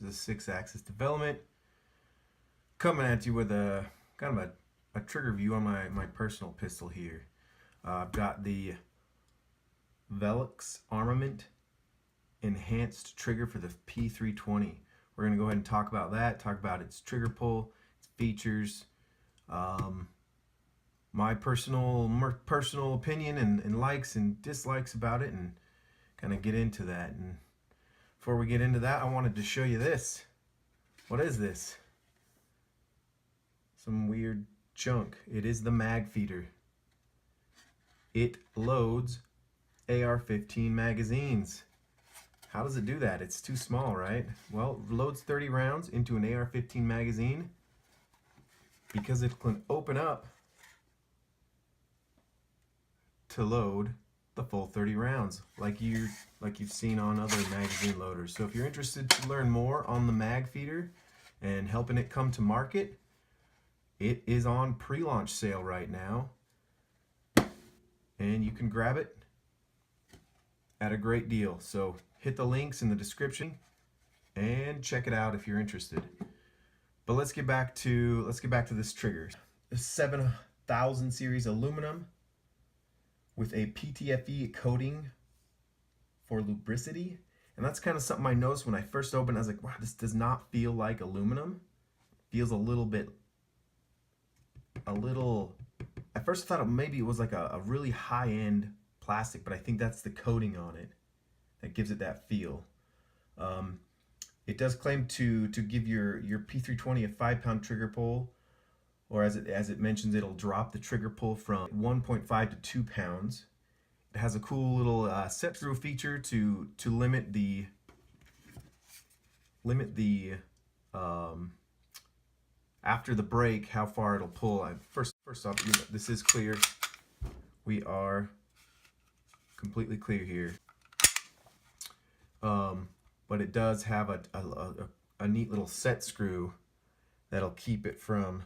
This is a 6-axis development. Coming at you with a kind of a trigger view on my personal pistol here. I've got the Velox Armament enhanced trigger for the P320. We're going to go ahead and talk about that, talk about its trigger pull, its features, my personal opinion and likes and dislikes about it, and kind of get into that. And before we get into that, I wanted to show you this. What is this? Some weird junk. It is the mag feeder. It loads AR-15 magazines. How does it do that? It's too small, right? Well, it loads 30 rounds into an AR-15 magazine because it can open up to load the full 30 rounds like you've seen on other magazine loaders. So if you're interested to learn more on the mag feeder and helping it come to market, it is on pre-launch sale right now, and you can grab it at a great deal. So hit the links in the description and check it out if you're interested. But let's get back to this trigger. A 7000 series aluminum with a PTFE coating for lubricity. And that's kind of something I noticed when I first opened. I was like, wow, this does not feel like aluminum. It feels at first I thought maybe it was like a really high-end plastic, but I think that's the coating on it that gives it that feel. It does claim to give your P320 a 5-pound trigger pull, or as it mentions, it'll drop the trigger pull from 1.5 to 2 pounds. It has a cool little set screw feature to limit the after the break how far it'll pull. First off, this is clear. We are completely clear here. But it does have a neat little set screw that'll keep it from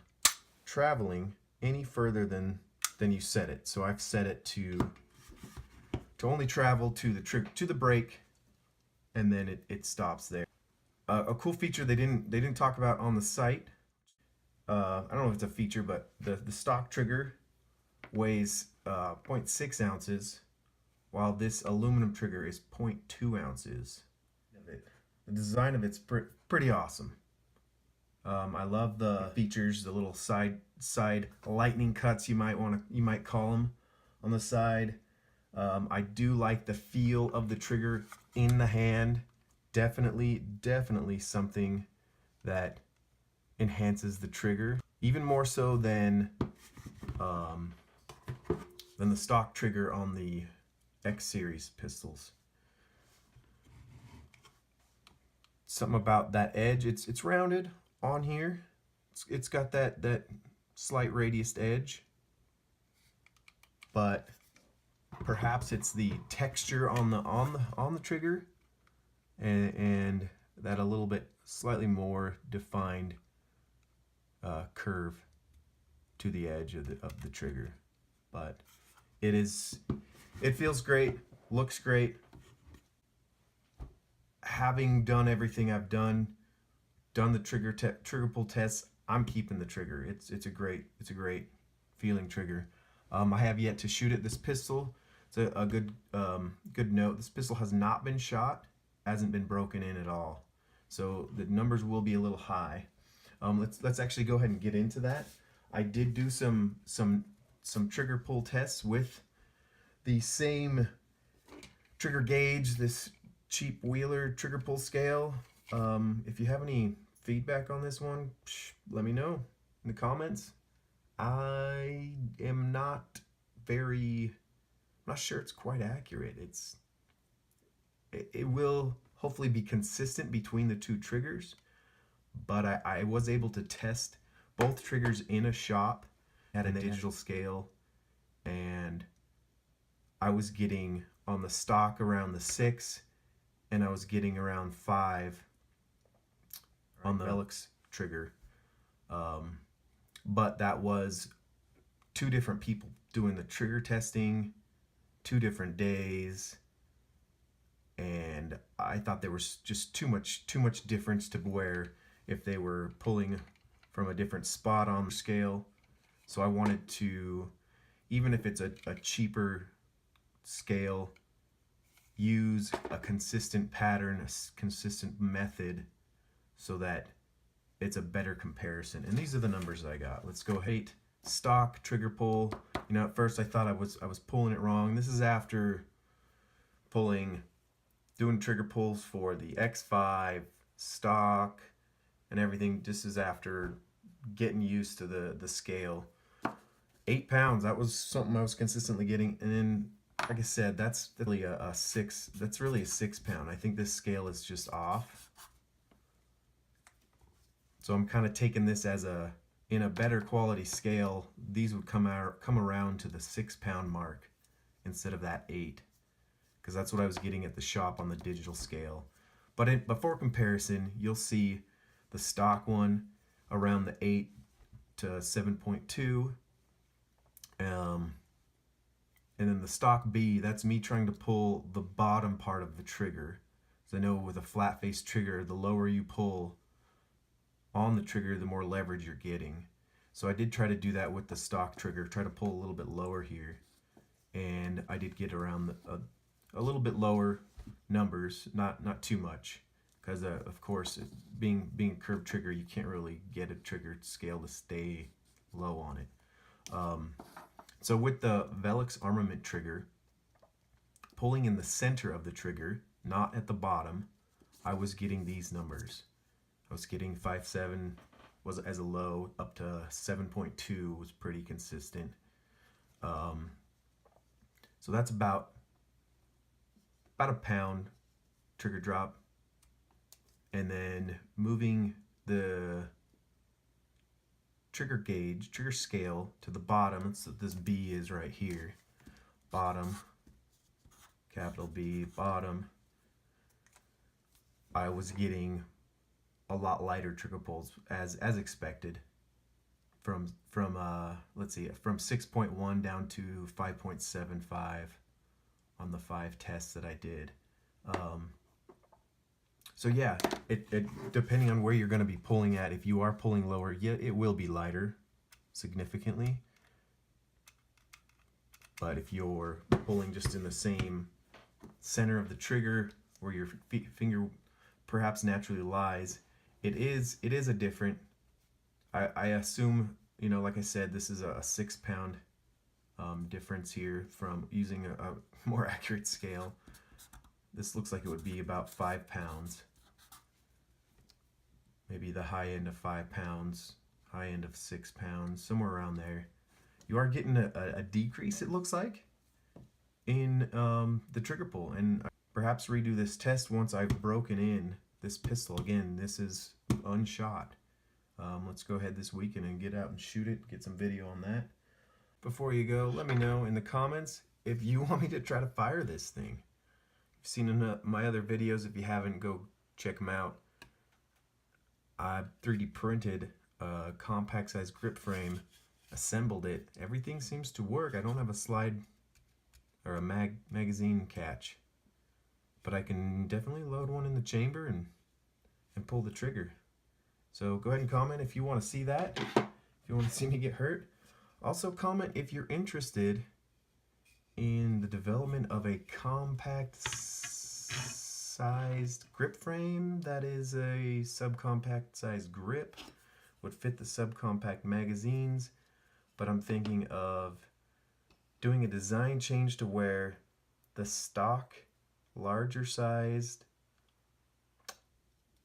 traveling any further than you set it. So I've set it to only travel to the brake, and then it stops there. A cool feature they didn't talk about on the site. I don't know if it's a feature, but the stock trigger weighs 0.6 ounces, while this aluminum trigger is 0.2 ounces. The design of it's pretty awesome. I love the features, the little side lightning cuts you might call them on the side. I do like the feel of the trigger in the hand. Definitely something that enhances the trigger, even more so than the stock trigger on the X series pistols. Something about that edge, it's rounded on here. It's got that slight radiused edge, but perhaps it's the texture on the trigger and that a little bit slightly more defined curve to the edge of the trigger. But it feels great, looks great. Having done everything I've done the trigger pull tests, I'm keeping the trigger. It's a great feeling trigger. I have yet to shoot it. This pistol, it's a good note. This pistol has not been shot, hasn't been broken in at all. So the numbers will be a little high. Let's actually go ahead and get into that. I did do some trigger pull tests with the same trigger gauge, this cheap Wheeler trigger pull scale. If you have any feedback on this one, let me know in the comments. I am not sure it's quite accurate. It will hopefully be consistent between the two triggers, but I was able to test both triggers in a shop at a digital scale, and I was getting on the stock around the 6, and I was getting around 5 on the Velox trigger. But that was 2 different people doing the trigger testing, 2 different days. and I thought there was just too much difference to where if they were pulling from a different spot on the scale. So I wanted to, even if it's a cheaper scale, use a consistent pattern, a consistent method, so that it's a better comparison. And these are the numbers I got. Let's go ahead. Stock trigger pull. You know, at first I thought I was pulling it wrong. This is after doing trigger pulls for the X5 stock and everything. This is after getting used to the scale. 8 pounds, that was something I was consistently getting. And then, like I said, that's really a 6. That's really a 6 pound. I think this scale is just off. So I'm kind of taking this as in a better quality scale, these would come around to the 6 pound mark instead of that 8, because that's what I was getting at the shop on the digital scale. But for comparison, you'll see the stock one around the 8 to 7.2. And then the stock B, that's me trying to pull the bottom part of the trigger. So I know with a flat face trigger, the lower you pull on the trigger, the more leverage you're getting. So I did try to do that with the stock trigger, try to pull a little bit lower here. And I did get around a little bit lower numbers, not too much. Because of course, being a curved trigger, you can't really get a trigger scale to stay low on it. So with the Velox Armament trigger, pulling in the center of the trigger, not at the bottom, I was getting these numbers. I was getting 5.7 was as a low, up to 7.2 was pretty consistent. So that's about a pound trigger drop. And then moving the trigger gauge, trigger scale to the bottom, so this B is right here, bottom, capital B, bottom, I was getting a lot lighter trigger pulls as expected, from let's see, from 6.1 down to 5.75 on the 5 tests that I did. So yeah, it depending on where you're going to be pulling at, if you are pulling lower, yeah, it will be lighter significantly. But if you're pulling just in the same center of the trigger where your finger perhaps naturally lies, it is a different, I assume, you know, like I said, this is a 6 pound difference here from using a more accurate scale. This looks like it would be about 5 pounds. Maybe the high end of 5 pounds, high end of 6 pounds, somewhere around there. You are getting a decrease, it looks like, in the trigger pull. And perhaps redo this test once I've broken in this pistol. Again, this is unshot. Let's go ahead this weekend and get out and shoot it, get some video on that. Before you go, let me know in the comments if you want me to try to fire this thing. You've seen my other videos. If you haven't, go check them out. I 3D printed a compact size grip frame, assembled it. Everything seems to work. I don't have a slide or a magazine catch, but I can definitely load one in the chamber and pull the trigger. So go ahead and comment if you want to see that, if you want to see me get hurt. Also comment if you're interested in the development of a compact sized grip frame that is a subcompact sized grip, would fit the subcompact magazines, but I'm thinking of doing a design change to where the stock larger sized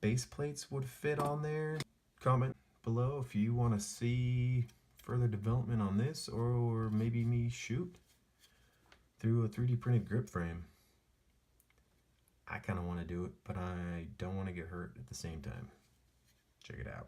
base plates would fit on there. Comment below if you want to see further development on this, or maybe me shoot through a 3D printed grip frame. I kind of want to do it, but I don't want to get hurt at the same time. Check it out.